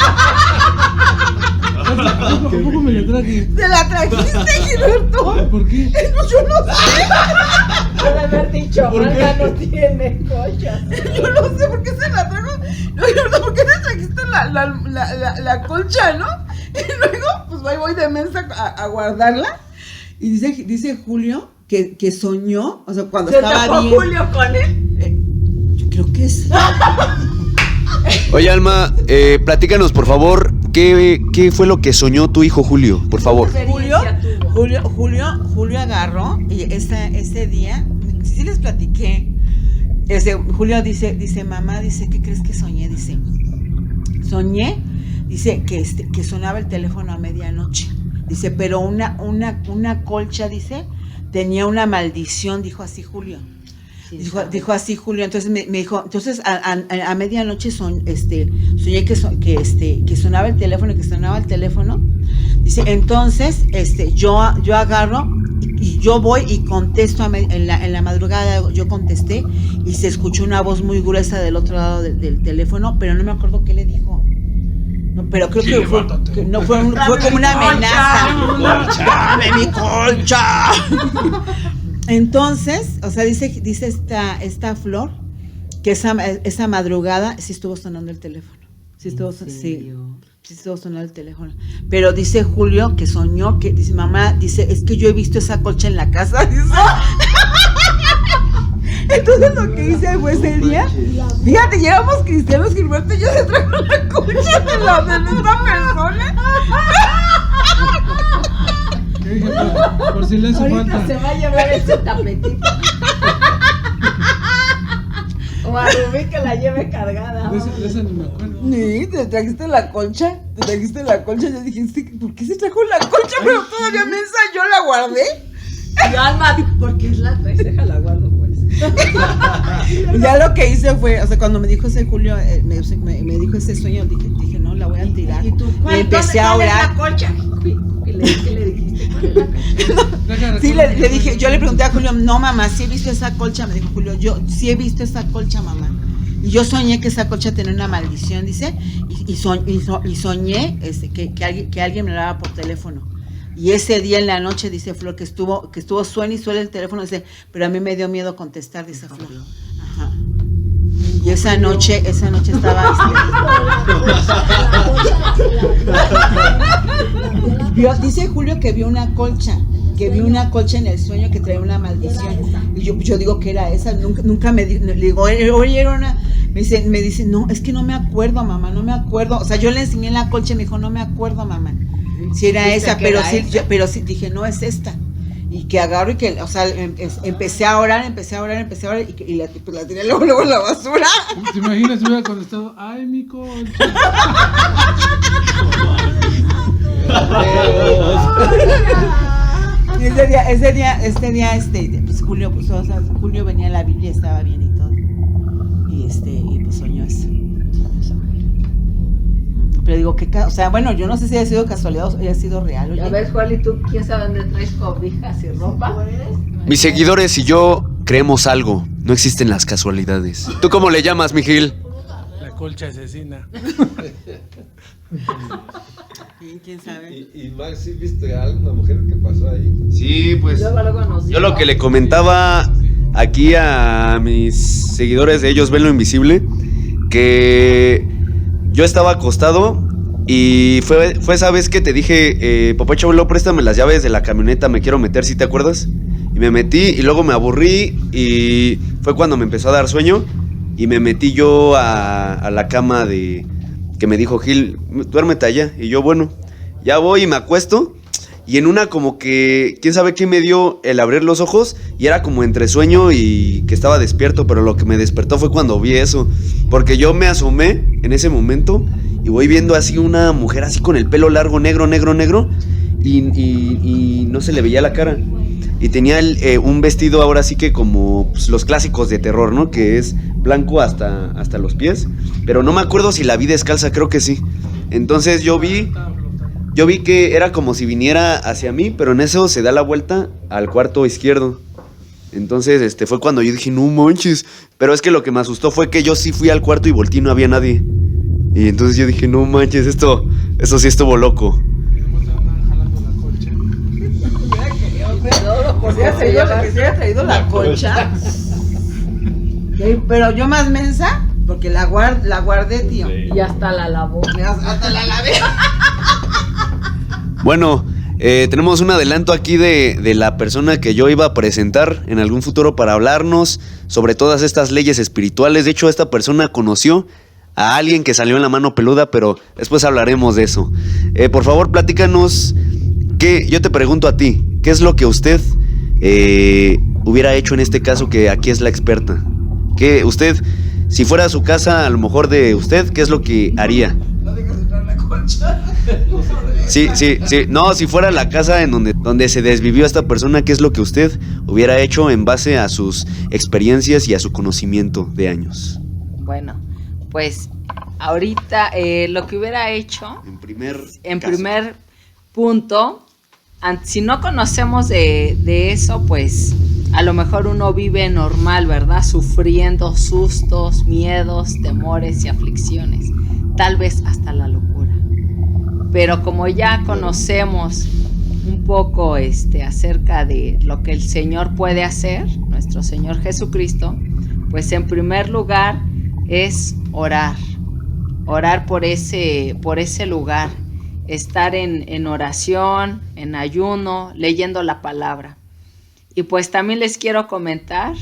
¿Cómo me la traje? ¿Te la trajiste, Gilberto? ¿Por qué? Yo no sé. Puede haber dicho, Marga no tiene colchas. Yo no sé por qué se la trajo. No, Gilberto, ¿por qué te trajiste la colcha, no? Y luego, pues ahí voy de mensa a guardarla. Y dice Julio que soñó, o sea, cuando estaba bien. Julio con él? Yo creo que sí. Oye, Alma, platícanos, por favor, ¿qué fue lo que soñó tu hijo Julio? Por favor. Julio agarró y ese día, sí les platiqué. Julio dice, mamá, dice, ¿qué crees que soñé? Dice, soñé, dice que sonaba el teléfono a medianoche. Dice, pero una colcha, dice, tenía una maldición, dijo así Julio. Dijo así Julio, entonces me dijo, entonces a medianoche soñé que sonaba el teléfono, dice, entonces yo agarro y yo voy y contesto en la madrugada, yo contesté y se escuchó una voz muy gruesa del otro lado del teléfono, pero no me acuerdo qué le dijo. No, pero creo que fue como una amenaza. ¡Dame mi colcha! Entonces, o sea, dice esta Flor que esa madrugada sí estuvo sonando el teléfono. Sí estuvo sonando el teléfono. Pero dice Julio que soñó, que dice, mamá, dice, es que yo he visto esa colcha en la casa, dice. Entonces lo que hice fue ese día, fíjate, llevamos cristianos, Gilberto, y yo se trajo la colcha de esta persona. Por si le hace falta. Se va a llevar ese tapetito. O a Rubí que la lleve cargada. De esa no me acuerdo. Sí, te trajiste la colcha. Yo dije, ¿por qué se trajo la colcha? Pero todavía mensa, yo la guardé. Y Alma, ¿por qué la traes? Déjala guardo, pues. Ya lo que hice fue, o sea, cuando me dijo ese Julio, me dijo ese sueño, dije, no, la voy a tirar. ¿Y tú, y empecé a orar. ¿Cuál es la colcha? ¿Qué le dijiste? ¿Cuál es la colcha? Sí, le dije, yo le pregunté a Julio, no mamá, ¿sí he visto esa colcha? Me dijo Julio, yo sí he visto esa colcha, mamá. Y yo soñé que esa colcha tenía una maldición, dice, y soñé que alguien me hablaba por teléfono. Y ese día en la noche, dice Flor, que estuvo suena y suena el teléfono, dice, pero a mí me dio miedo contestar, dice Flor. Ajá. Y esa noche estaba dice Julio que vio una colcha en el sueño que traía una maldición. Y yo digo que era esa, nunca me digo, oye, era una. Me dice, no, es que no me acuerdo, mamá, no me acuerdo. O sea, yo le enseñé la colcha y me dijo, no me acuerdo, mamá. Si era esa, pero sí dije, no es esta. Y que agarro y que, o sea, empecé a orar y la tiré luego en la basura. ¿Te imaginas si hubiera contestado, ay, mi colcha? Y este día, pues Julio, pues, o sea, Julio venía a la Biblia, estaba bien y todo. Y pues soñó eso. Pero digo que, o sea, bueno, yo no sé si haya sido casualidad o haya sido real. Oye. A ver, Juan, ¿y tú quién sabe dónde traes cobijas y ropa? Mis seguidores y yo creemos algo. No existen las casualidades. ¿Tú cómo le llamas, Miguel? La colcha asesina. ¿Quién sabe? ¿Y Max, sí viste a alguna mujer que pasó ahí? Sí, pues Yo yo lo que le comentaba aquí a mis seguidores de Ellos Ven lo Invisible, que yo estaba acostado y fue esa vez que te dije, papá Chabelo, préstame las llaves de la camioneta, me quiero meter, ¿sí te acuerdas? Y me metí y luego me aburrí y fue cuando me empezó a dar sueño y me metí yo a la cama de que me dijo Gil, duérmete allá. Y yo, bueno, ya voy y me acuesto. Y en una como que, quién sabe qué me dio el abrir los ojos. Y era como entre sueño y que estaba despierto. Pero lo que me despertó fue cuando vi eso. Porque yo me asomé en ese momento y voy viendo así una mujer así con el pelo largo, negro. Y no se le veía la cara. Y tenía un vestido ahora sí que como pues, los clásicos de terror, ¿no? Que es blanco hasta los pies. Pero no me acuerdo si la vi descalza, creo que sí. Entonces yo vi que era como si viniera hacia mí, pero en eso se da la vuelta al cuarto izquierdo. Entonces fue cuando yo dije, no manches. Pero es que lo que me asustó fue que yo sí fui al cuarto y volteé y no había nadie. Y entonces yo dije, no manches, eso sí estuvo loco. Pues ya se haya traído la colcha. Pero yo más mensa, porque la guardé, tío. Y hasta la lavó. Hasta la lavé. Bueno, tenemos un adelanto aquí de la persona que yo iba a presentar en algún futuro para hablarnos sobre todas estas leyes espirituales. De hecho, esta persona conoció a alguien que salió en la mano peluda, pero después hablaremos de eso. Por favor, platícanos, yo te pregunto a ti, ¿qué es lo que usted hubiera hecho en este caso, que aquí es la experta? ¿Qué usted, si fuera a su casa, a lo mejor de usted, qué es lo que haría? No dejas entrar la colcha. Sí. No, si fuera la casa en donde se desvivió esta persona, ¿qué es lo que usted hubiera hecho en base a sus experiencias y a su conocimiento de años? Bueno, pues ahorita lo que hubiera hecho en primer punto, si no conocemos de eso, pues a lo mejor uno vive normal, ¿verdad? Sufriendo sustos, miedos, temores y aflicciones, tal vez hasta la locura. Pero como ya conocemos un poco acerca de lo que el Señor puede hacer, nuestro Señor Jesucristo, pues en primer lugar es orar por ese lugar, estar en oración, en ayuno, leyendo la palabra. Y pues también les quiero comentar,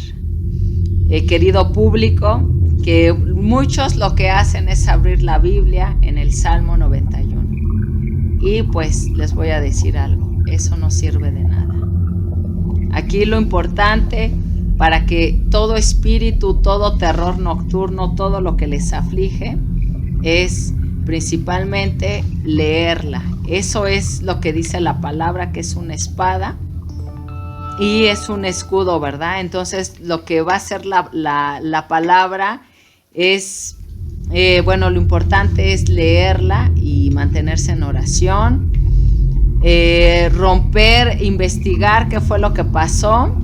querido público, que muchos lo que hacen es abrir la Biblia en el Salmo 91. Y pues les voy a decir algo, eso no sirve de nada. Aquí lo importante para que todo espíritu, todo terror nocturno, todo lo que les aflige, es principalmente leerla. Eso es lo que dice la palabra, que es una espada y es un escudo, ¿verdad? Entonces lo que va a hacer la palabra es, lo importante es leerla y mantenerse en oración, romper, investigar qué fue lo que pasó,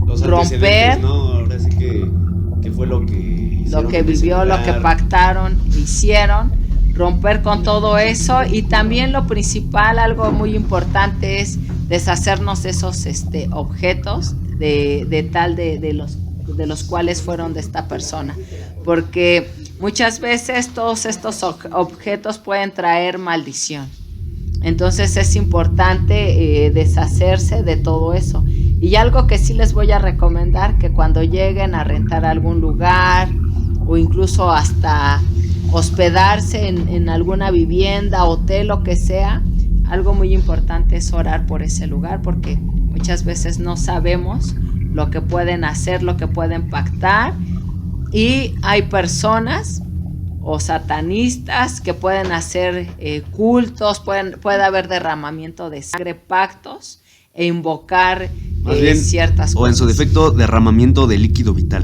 los romper, ¿no? Ahora sí que fue lo que hicieron, lo que vivió, lo que pactaron, hicieron, romper con todo eso. Y también lo principal, algo muy importante, es deshacernos de esos objetos de los cuales fueron de esta persona, porque muchas veces todos estos objetos pueden traer maldición. Entonces es importante deshacerse de todo eso. Y algo que sí les voy a recomendar, que cuando lleguen a rentar algún lugar o incluso hasta hospedarse en alguna vivienda, hotel, lo que sea, algo muy importante es orar por ese lugar, porque muchas veces no sabemos lo que pueden hacer, lo que pueden pactar, y hay personas o satanistas que pueden hacer cultos, puede haber derramamiento de sangre, pactos e invocar Más bien, ciertas cosas. O en su defecto, derramamiento de líquido vital.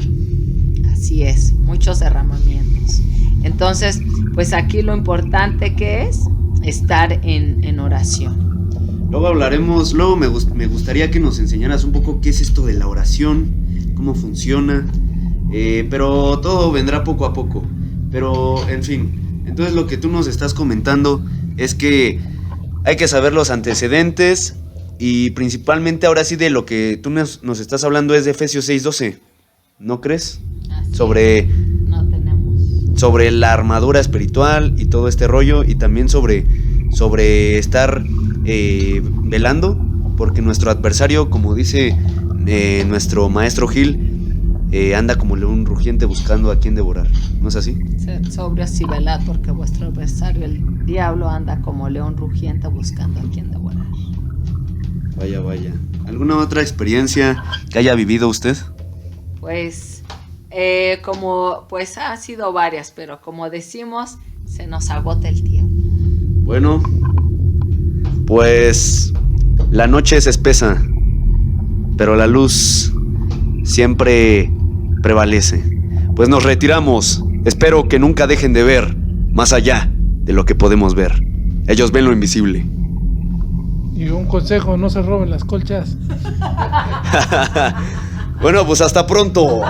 Así es, muchos derramamientos. Entonces, pues aquí lo importante que es estar en oración. Luego hablaremos, me gustaría que nos enseñaras un poco qué es esto de la oración, cómo funciona, pero todo vendrá poco a poco. Pero, en fin, entonces lo que tú nos estás comentando es que hay que saber los antecedentes y principalmente ahora sí de lo que tú nos estás hablando es de Efesios 6:12, ¿no crees? Así no tenemos. Sobre la armadura espiritual y todo este rollo, y también sobre estar velando, porque nuestro adversario, como dice nuestro maestro Gil, anda como león rugiente buscando a quien devorar, ¿no es así? Sed sobrios y velad, porque vuestro adversario, el diablo, anda como león rugiente buscando a quien devorar. Vaya. ¿Alguna otra experiencia que haya vivido usted? Pues ha sido varias, pero como decimos, se nos agota el tiempo. Bueno, pues la noche es espesa, pero la luz siempre prevalece. Pues nos retiramos. Espero que nunca dejen de ver más allá de lo que podemos ver. Ellos ven lo invisible. Y un consejo, no se roben las colchas. Bueno, pues hasta pronto.